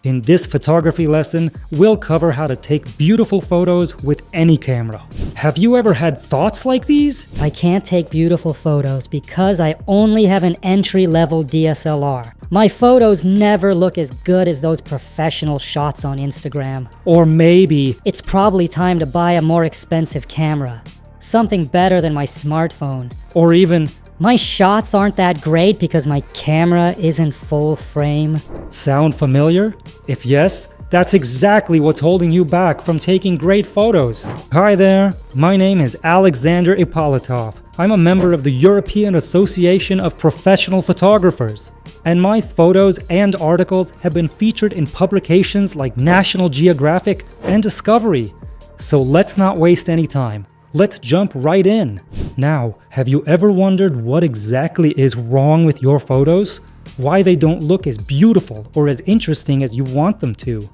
In this photography lesson, we'll cover how to take beautiful photos with any camera. Have you ever had thoughts like these? I can't take beautiful photos because I only have an entry-level DSLR. My photos never look as good as those professional shots on Instagram. Or maybe It's probably time to buy a more expensive camera. Something better than my smartphone. or even My shots aren't that great because my camera isn't full frame. sound familiar? If yes, that's exactly what's holding you back from taking great photos. Hi there, my name is Alexander Ippolitov. I'm a member of the European Association of Professional Photographers, and my photos and articles have been featured in publications like National Geographic and Discovery. So let's not waste any time. Let's jump right in. Now, have you ever wondered what exactly is wrong with your photos? Why they don't look as beautiful or as interesting as you want them to?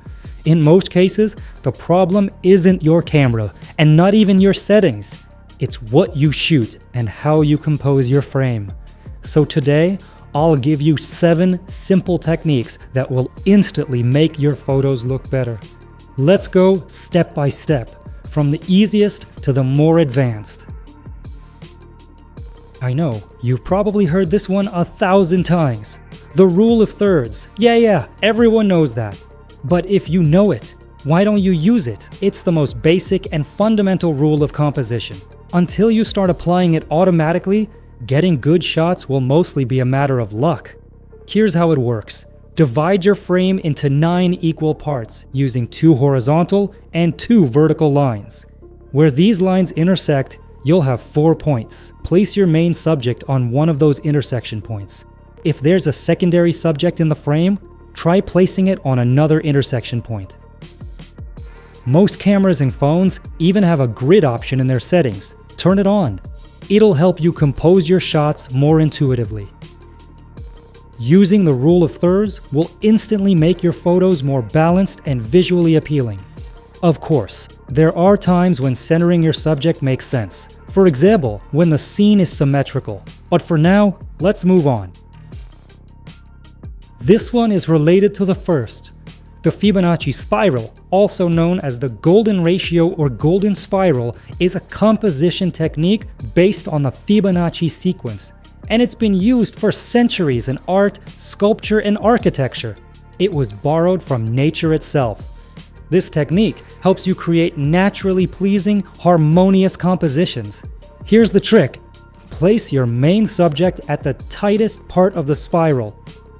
In most cases, the problem isn't your camera and not even your settings. It's what you shoot and how you compose your frame. So today, I'll give you 7 simple techniques that will instantly make your photos look better. Let's go step by step, from the easiest to the more advanced. I know, you've probably heard this one 1,000 times. The rule of thirds. Yeah, everyone knows that. But if you know it, why don't you use it? It's the most basic and fundamental rule of composition. Until you start applying it automatically, getting good shots will mostly be a matter of luck. Here's how it works. Divide your frame into 9 equal parts using 2 horizontal and 2 vertical lines. Where these lines intersect, you'll have 4 points. Place your main subject on one of those intersection points. If there's a secondary subject in the frame, try placing it on another intersection point. Most cameras and phones even have a grid option in their settings. Turn it on. It'll help you compose your shots more intuitively. Using the rule of thirds will instantly make your photos more balanced and visually appealing. Of course, there are times when centering your subject makes sense. For example, when the scene is symmetrical. But for now, let's move on. This one is related to the first. The Fibonacci spiral, also known as the golden ratio or golden spiral, is a composition technique based on the Fibonacci sequence, and it's been used for centuries in art, sculpture, and architecture. It was borrowed from nature itself. This technique helps you create naturally pleasing, harmonious compositions. Here's the trick. Place your main subject at the tightest part of the spiral,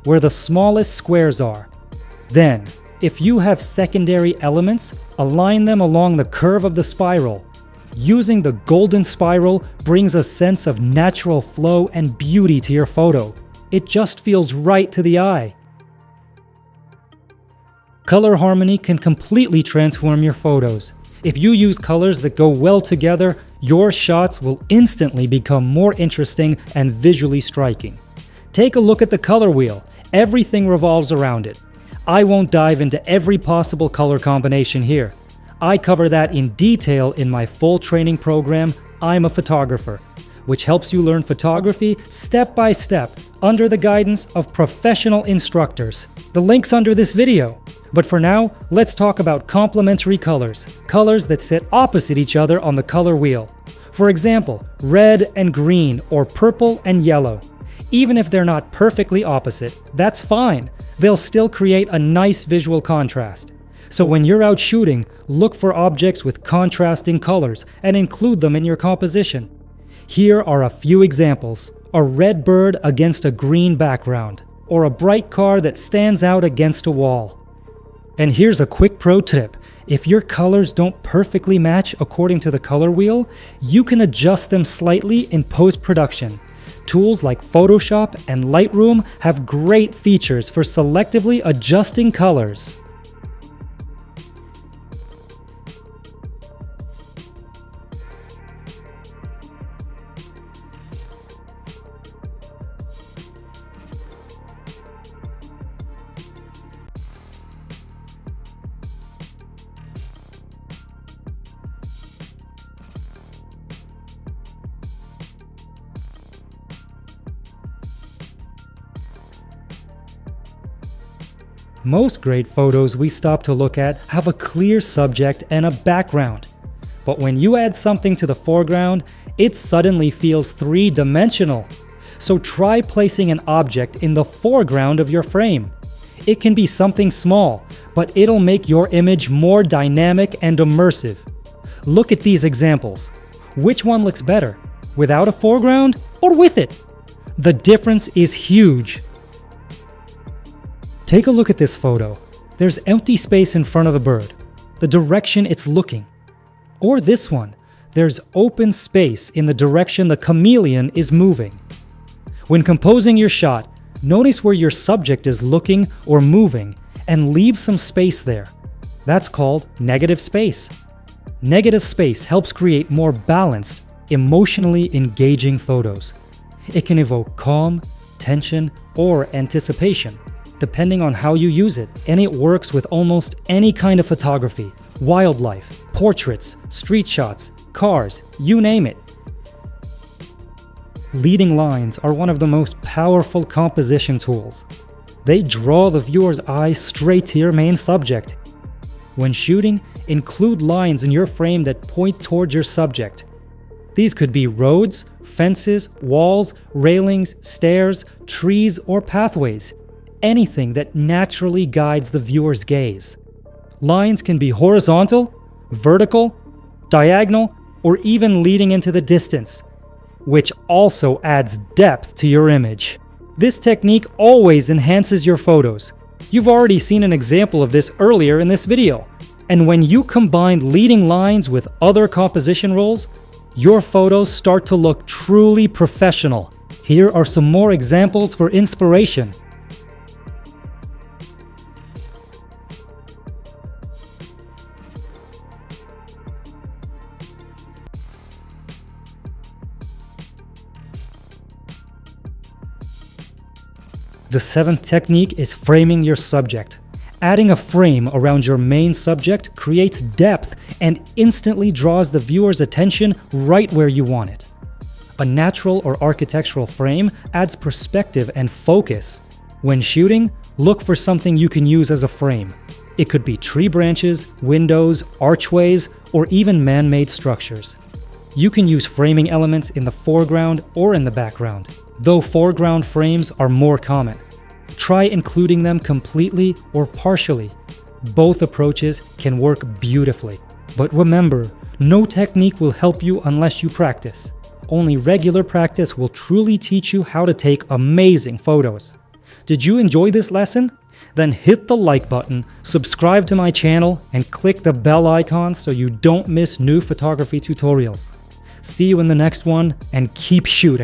where the smallest squares are. Then, if you have secondary elements, align them along the curve of the spiral. Using the golden spiral brings a sense of natural flow and beauty to your photo. It just feels right to the eye. Color harmony can completely transform your photos. If you use colors that go well together, your shots will instantly become more interesting and visually striking. Take a look at the color wheel. Everything revolves around it. I won't dive into every possible color combination here. I cover that in detail in my full training program, I'm a Photographer, which helps you learn photography step by step under the guidance of professional instructors. The link's under this video. But for now, let's talk about complementary colors, colors that sit opposite each other on the color wheel. For example, red and green or purple and yellow. Even if they're not perfectly opposite, that's fine. They'll still create a nice visual contrast. So when you're out shooting, look for objects with contrasting colors and include them in your composition. Here are a few examples. A red bird against a green background, or a bright car that stands out against a wall. And here's a quick pro tip. If your colors don't perfectly match according to the color wheel, you can adjust them slightly in post-production. Tools like Photoshop and Lightroom have great features for selectively adjusting colors. Most great photos we stop to look at have a clear subject and a background. But when you add something to the foreground, it suddenly feels three-dimensional. So try placing an object in the foreground of your frame. It can be something small, but it'll make your image more dynamic and immersive. Look at these examples. Which one looks better, without a foreground or with it? The difference is huge. Take a look at this photo. There's empty space in front of the bird, the direction it's looking. Or this one, there's open space in the direction the chameleon is moving. When composing your shot, notice where your subject is looking or moving and leave some space there. That's called negative space. Negative space helps create more balanced, emotionally engaging photos. It can evoke calm, tension, or anticipation, depending on how you use it, and it works with almost any kind of photography: wildlife, portraits, street shots, cars, you name it. Leading lines are one of the most powerful composition tools. They draw the viewer's eye straight to your main subject. When shooting, include lines in your frame that point towards your subject. These could be roads, fences, walls, railings, stairs, trees, or pathways. Anything that naturally guides the viewer's gaze. Lines can be horizontal, vertical, diagonal, or even leading into the distance, which also adds depth to your image. This technique always enhances your photos. You've already seen an example of this earlier in this video. And when you combine leading lines with other composition roles, your photos start to look truly professional. Here are some more examples for inspiration. The seventh technique is framing your subject. Adding a frame around your main subject creates depth and instantly draws the viewer's attention right where you want it. A natural or architectural frame adds perspective and focus. When shooting, look for something you can use as a frame. It could be tree branches, windows, archways, or even man-made structures. You can use framing elements in the foreground or in the background, though foreground frames are more common. Try including them completely or partially. Both approaches can work beautifully. But remember, no technique will help you unless you practice. Only regular practice will truly teach you how to take amazing photos. Did you enjoy this lesson? Then hit the like button, subscribe to my channel, and click the bell icon so you don't miss new photography tutorials. See you in the next one, and keep shooting!